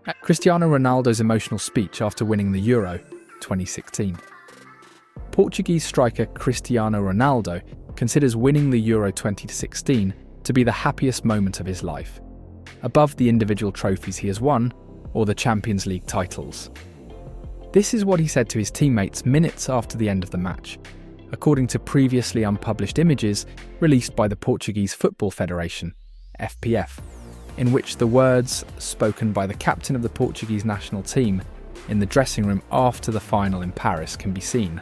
At Cristiano Ronaldo's emotional speech after winning the Euro 2016. Portuguese striker Cristiano Ronaldo considers winning the Euro 2016 to be the happiest moment of his life, above the individual trophies he has won or the Champions League titles. This is what he said to his teammates minutes after the end of the match, according to previously unpublished images released by the Portuguese Football Federation, FPF, in which the words spoken by the captain of the Portuguese national team in the dressing room after the final in Paris can be seen.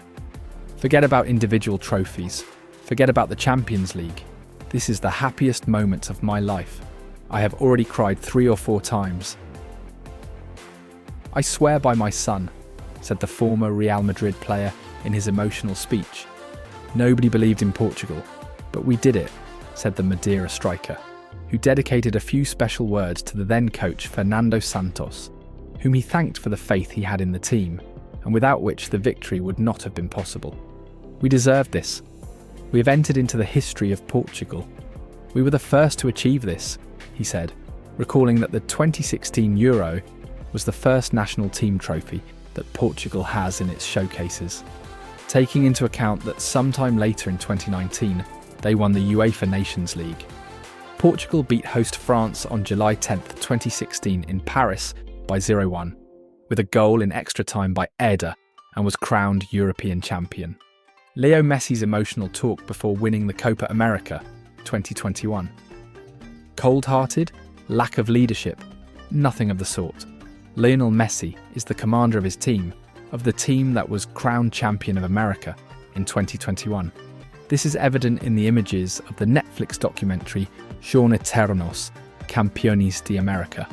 Forget about individual trophies. Forget about the Champions League. This is the happiest moment of my life. I have already cried 3 or 4 times. I swear by my son, said the former Real Madrid player in his emotional speech. Nobody believed in Portugal, but we did it, said the Madeira striker, who dedicated a few special words to the then coach Fernando Santos, whom he thanked for the faith he had in the team, and without which the victory would not have been possible. We deserved this. We have entered into the history of Portugal. We were the first to achieve this, he said, recalling that the 2016 Euro was the first national team trophy that Portugal has in its showcases, taking into account that sometime later in 2019 they won the UEFA Nations League. Portugal beat host France on July 10, 2016 in Paris by 0-1, with a goal in extra time by Eder, and was crowned European champion. Leo Messi's emotional talk before winning the Copa America 2021. Cold-hearted? Lack of leadership? Nothing of the sort. Lionel Messi is the commander of his team, of the team that was crowned champion of America in 2021. This is evident in the images of the Netflix documentary Son Eternos, Campeones de America.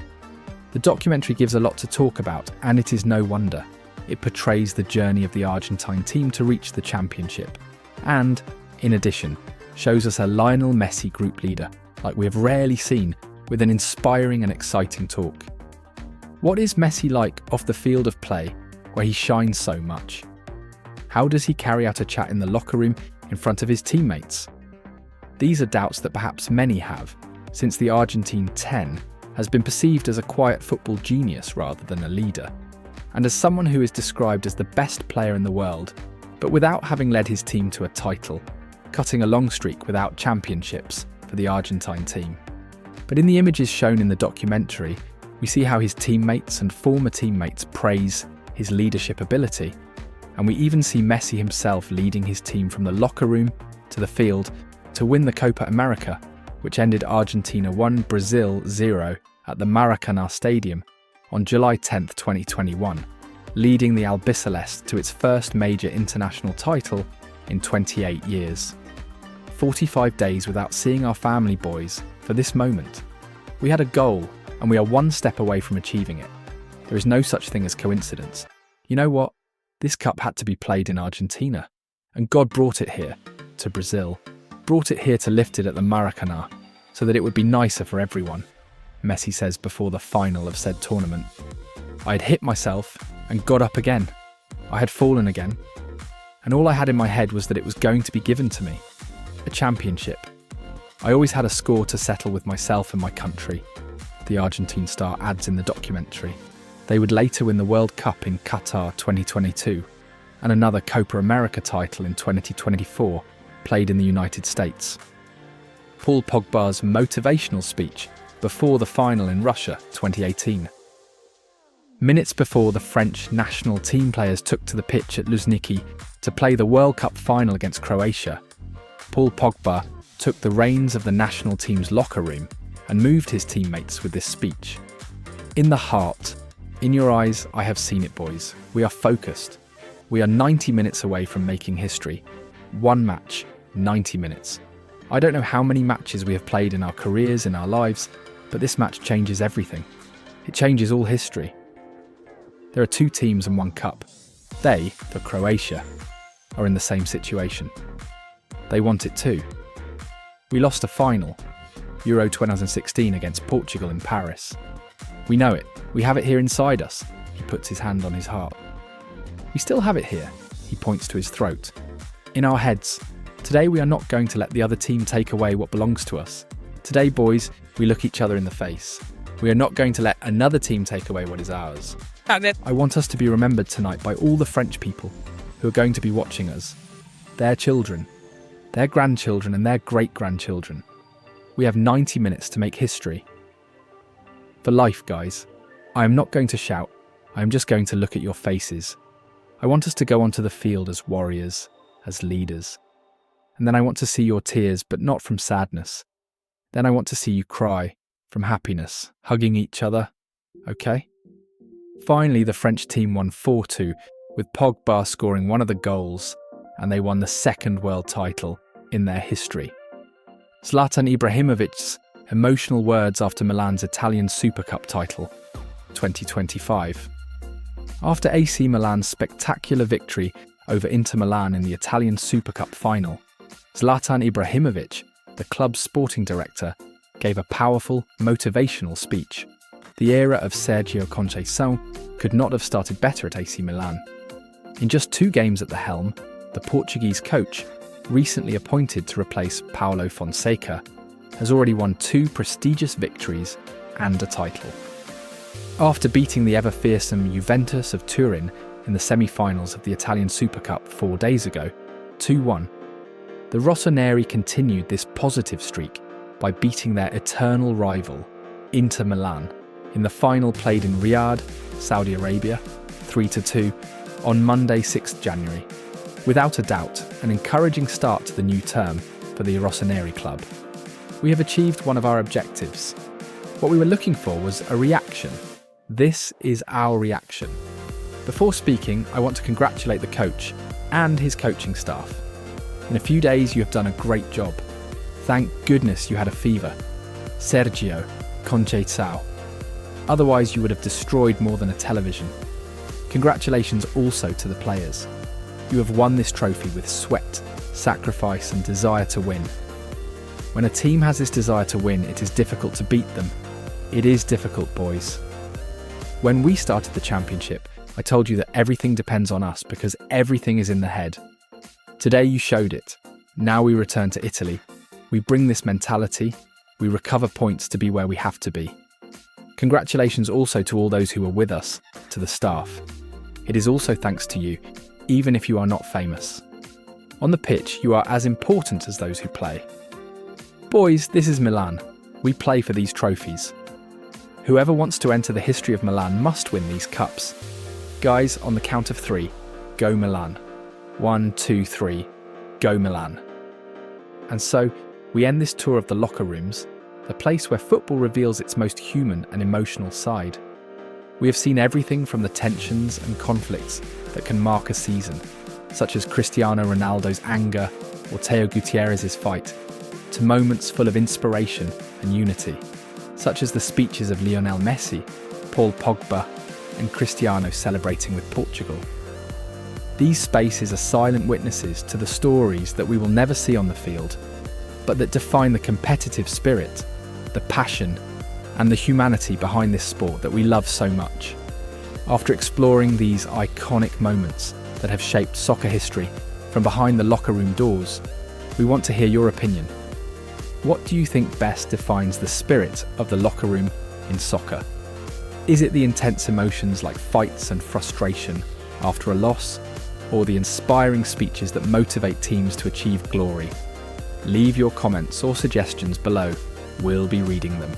The documentary gives a lot to talk about, and it is no wonder. It portrays the journey of the Argentine team to reach the championship, and, in addition, shows us a Lionel Messi group leader, like we have rarely seen, with an inspiring and exciting talk. What is Messi like off the field of play, where he shines so much? How does he carry out a chat in the locker room in front of his teammates? These are doubts that perhaps many have, since the Argentine 10 has been perceived as a quiet football genius rather than a leader, and as someone who is described as the best player in the world, but without having led his team to a title, cutting a long streak without championships for the Argentine team. But in the images shown in the documentary, we see how his teammates and former teammates praise his leadership ability, and we even see Messi himself leading his team from the locker room to the field to win the Copa America, which ended Argentina 1, Brazil 0 at the Maracanã Stadium on July 10, 2021, leading the Albiceleste to its first major international title in 28 years. 45 days without seeing our family boys for this moment. We had a goal, and we are one step away from achieving it. There is no such thing as coincidence. You know what? This cup had to be played in Argentina, and God brought it here, to Brazil, brought it here to lift it at the Maracanã, so that it would be nicer for everyone, Messi says before the final of said tournament. I had hit myself and got up again. I had fallen again, and all I had in my head was that it was going to be given to me, a championship. I always had a score to settle with myself and my country, the Argentine star adds in the documentary. They would later win the World Cup in Qatar 2022 and another Copa America title in 2024, played in the United States. Paul Pogba's motivational speech before the final in Russia 2018. Minutes before the French national team players took to the pitch at Luzhniki to play the World Cup final against Croatia, Paul Pogba took the reins of the national team's locker room and moved his teammates with this speech. In the heart, in your eyes, I have seen it, boys. We are focused. We are 90 minutes away from making history. One match, 90 minutes. I don't know how many matches we have played in our careers, in our lives, but this match changes everything. It changes all history. There are 2 teams and 1 cup. They, for Croatia, are in the same situation. They want it too. We lost a final, Euro 2016 against Portugal in Paris. We know it. We have it here inside us. He puts his hand on his heart. We still have it here. He points to his throat. In our heads. Today we are not going to let the other team take away what belongs to us. Today, boys, we look each other in the face. We are not going to let another team take away what is ours. I want us to be remembered tonight by all the French people who are going to be watching us. Their children, their grandchildren and their great-grandchildren. We have 90 minutes to make history. For life, guys. I am not going to shout. I am just going to look at your faces. I want us to go onto the field as warriors, as leaders. And then I want to see your tears, but not from sadness. Then I want to see you cry from happiness, hugging each other. Okay? Finally, the French team won 4-2, with Pogba scoring one of the goals, and they won the second world title in their history. Zlatan Ibrahimovic's emotional words after Milan's Italian Super Cup title, 2025. After AC Milan's spectacular victory over Inter Milan in the Italian Super Cup final, Zlatan Ibrahimovic, the club's sporting director, gave a powerful, motivational speech. The era of Sergio Conceição could not have started better at AC Milan. In just 2 games at the helm, the Portuguese coach, recently appointed to replace Paulo Fonseca, has already won 2 prestigious victories and a title. After beating the ever-fearsome Juventus of Turin in the semi-finals of the Italian Super Cup 4 days ago, 2-1, the Rossoneri continued this positive streak by beating their eternal rival, Inter Milan, in the final played in Riyadh, Saudi Arabia, 3-2, on Monday 6th January. Without a doubt, an encouraging start to the new term for the Rossoneri club. We have achieved one of our objectives. What we were looking for was a reaction. This is our reaction. Before speaking, I want to congratulate the coach and his coaching staff. In a few days, you have done a great job. Thank goodness you had a fever. Sergio Conceição. Otherwise, you would have destroyed more than a television. Congratulations also to the players. You have won this trophy with sweat, sacrifice, and desire to win. When a team has this desire to win, it is difficult to beat them. It is difficult, boys. When we started the championship, I told you that everything depends on us because everything is in the head. Today you showed it. Now we return to Italy. We bring this mentality. We recover points to be where we have to be. Congratulations also to all those who were with us, to the staff. It is also thanks to you, even if you are not famous. On the pitch, you are as important as those who play. Boys, this is Milan. We play for these trophies. Whoever wants to enter the history of Milan must win these cups. Guys, on the count of 3, go Milan. 1, 2, 3, go Milan. And so, we end this tour of the locker rooms, the place where football reveals its most human and emotional side. We have seen everything from the tensions and conflicts that can mark a season, such as Cristiano Ronaldo's anger or Teo Gutierrez's fight, to moments full of inspiration and unity, such as the speeches of Lionel Messi, Paul Pogba, and Cristiano celebrating with Portugal. These spaces are silent witnesses to the stories that we will never see on the field, but that define the competitive spirit, the passion, and the humanity behind this sport that we love so much. After exploring these iconic moments that have shaped soccer history from behind the locker room doors, we want to hear your opinion. What do you think best defines the spirit of the locker room in soccer? Is it the intense emotions like fights and frustration after a loss, or the inspiring speeches that motivate teams to achieve glory? Leave your comments or suggestions below. We'll be reading them.